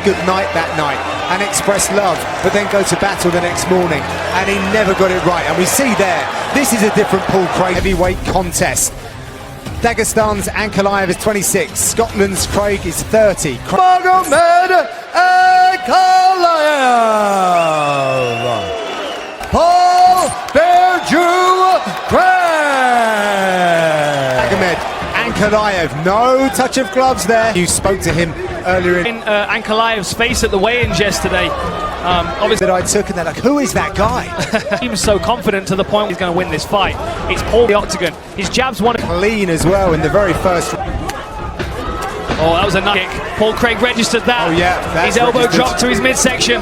good night that night and express love, but then go to battle the next morning, and he never got it right. And we see there, this is a different Paul Craig heavyweight contest. Dagestan's Ankalaev is 26, Scotland's Craig is 30. Magomedov, Ankalaev, Paul Craig. Magomedov, Ankalaev, no touch of gloves there. You spoke to him earlier in Ankalaev's face at the weigh-ins yesterday. Obviously, that I took, and they're like, who is that guy? He was so confident to the point he's going to win this fight. It's Paul the octagon. His jabs won. Clean as well in the very first. Oh, that was a nice kick. Paul Craig registered that. Oh yeah, his elbow dropped to his midsection.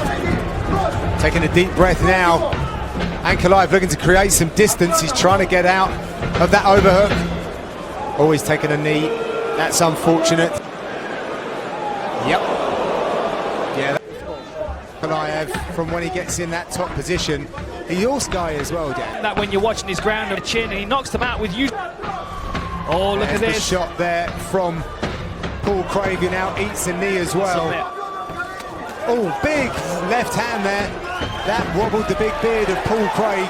Taking a deep breath now. Ankalaev looking to create some distance. He's trying to get out of that overhook. Always taking a knee. That's unfortunate. Yep. Yeah. Ankalaev, from when he gets in that top position, he's horse guy as well, Dan. That when you're watching his ground on the chin, and he knocks them out with you. Oh, look at this. The shot there from Paul Craig, who now eats a knee as well. Oh, big left hand there. That wobbled the big beard of Paul Craig.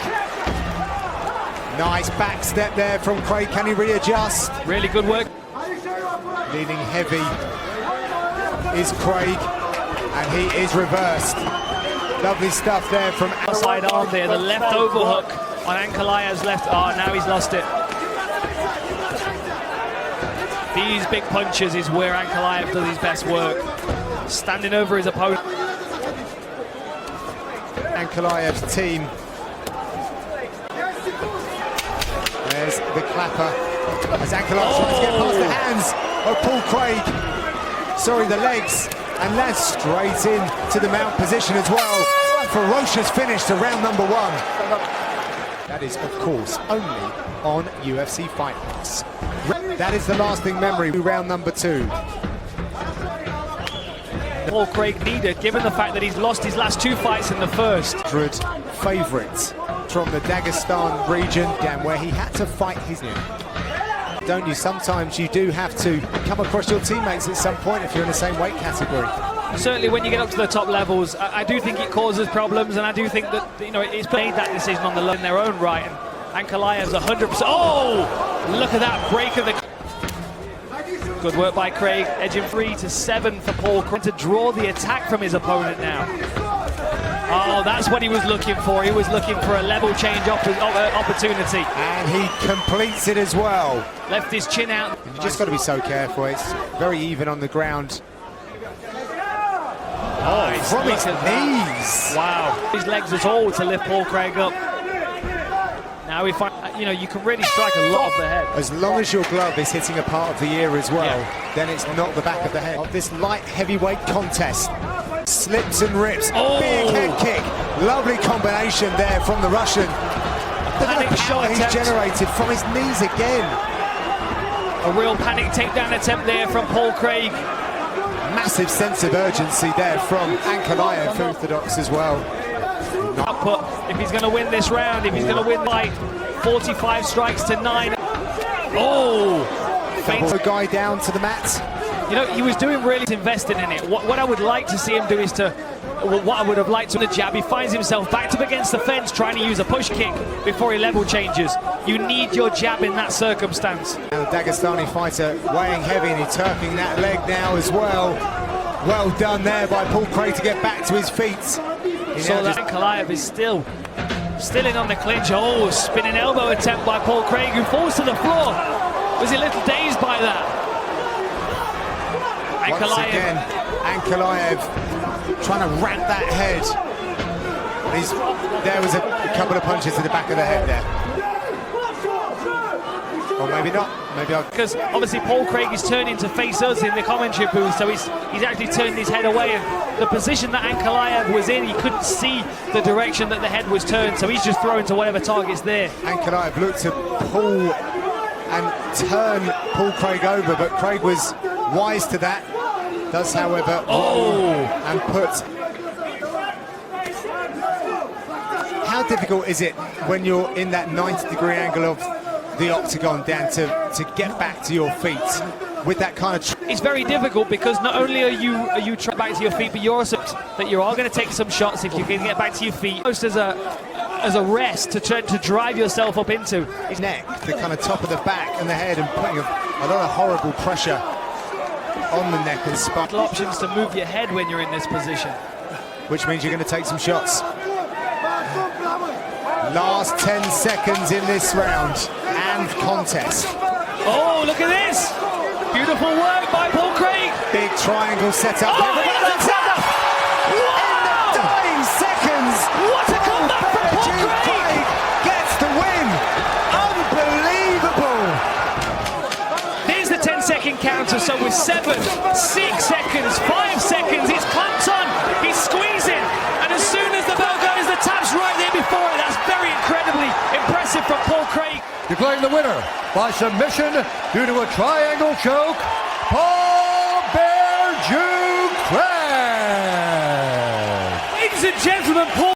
Nice back step there from Craig. Can he readjust? Really good work. Leaning heavy is Craig, and he is reversed. Lovely stuff there from outside arm there, the left overhook on Ankalaev's left. Oh, now he's lost it. These big punches is where Ankalaev does his best work. Standing over his opponent. Ankalaev's team. There's the clapper as Ankalaev tries to get past the hands of Paul Craig. Sorry, the legs, and lands straight in to the mount position as well. Ferocious finish to round number 1. That is, of course, only on UFC Fight Pass. That is the lasting memory. Round number 2. Paul Craig needed, given the fact that he's lost his last 2 fights in the first. Favourites from the Dagestan region, down where he had to fight his new. Don't you? Sometimes you do have to come across your teammates at some point if you're in the same weight category. Certainly when you get up to the top levels, I do think it causes problems, and I do think that, you know, it's made that decision on the low in their own right. And Ankalaev's 100%. Oh, look at that break of the. Good work by Craig, edging 3-7 for Paul Craig to draw the attack from his opponent now. Oh, that's what he was looking for. He was looking for a level change opportunity. And he completes it as well. Left his chin out. You just got to be so careful. It's very even on the ground. Oh, from his knees. Wow. His legs at all to lift Paul Craig up. Now we find, you know, you can really strike a lot of the head. As long as your glove is hitting a part of the ear as well, then it's not the back of the head. Of this light heavyweight contest. Slips and rips. Oh. Big head kick. Lovely combination there from the Russian. The power he's generated from his knees again. A real panic takedown attempt there from Paul Craig. Massive sense of urgency there from Ankalaev, orthodox as well. Output if he's going to win this round, if he's going to win by 45 strikes to 9. Oh! Faints a guy down to the mat. You know, he was doing really investing in it. What I would like to see him do is what I would have liked to the jab. He finds himself backed up against the fence trying to use a push kick before he level changes. You need your jab in that circumstance. And the Dagestani fighter weighing heavy, and he's turfing that leg now as well. Well done there by Paul Craig to get back to his feet. So that Ankalaev is still in on the clinch. Oh, spinning elbow attempt by Paul Craig, who falls to the floor. Was he a little dazed by that? Once again, Ankalaev trying to wrap that head. There was a couple of punches to the back of the head there. Or maybe not. Because obviously Paul Craig is turning to face us in the commentary booth, so he's actually turned his head away, and the position that Ankalaev was in, he couldn't see the direction that the head was turned, so he's just throwing to whatever target's there. Ankalaev looked to pull and turn Paul Craig over, but Craig was wise to that. Does, however, and put. How difficult is it when you're in that 90-degree angle of the octagon, Dan, to get back to your feet with that kind of it's very difficult because not only are you trying back to your feet, but you're also that you are going to take some shots if you can get back to your feet. Almost as a rest to try to drive yourself up into his neck, the kind of top of the back and the head, and putting a lot of horrible pressure on the neck and spine. Options to move your head when you're in this position, which means you're going to take some shots. Last 10 seconds in this round and contest. Oh, look at this! Beautiful work by Paul Craig. Big triangle set up. Oh, in the dying seconds. What a comeback from Paul Craig! Gets the win. Unbelievable. There's the 10-second counter. So with 7, 6 seconds, 5 seconds, he's clamped on. He's squeezing, and as soon as the bell goes, the tap's right there before it. That's very incredibly impressive from Paul Craig. Declaring the winner by submission due to a triangle choke, Paul Craig. Ladies and gentlemen, Paul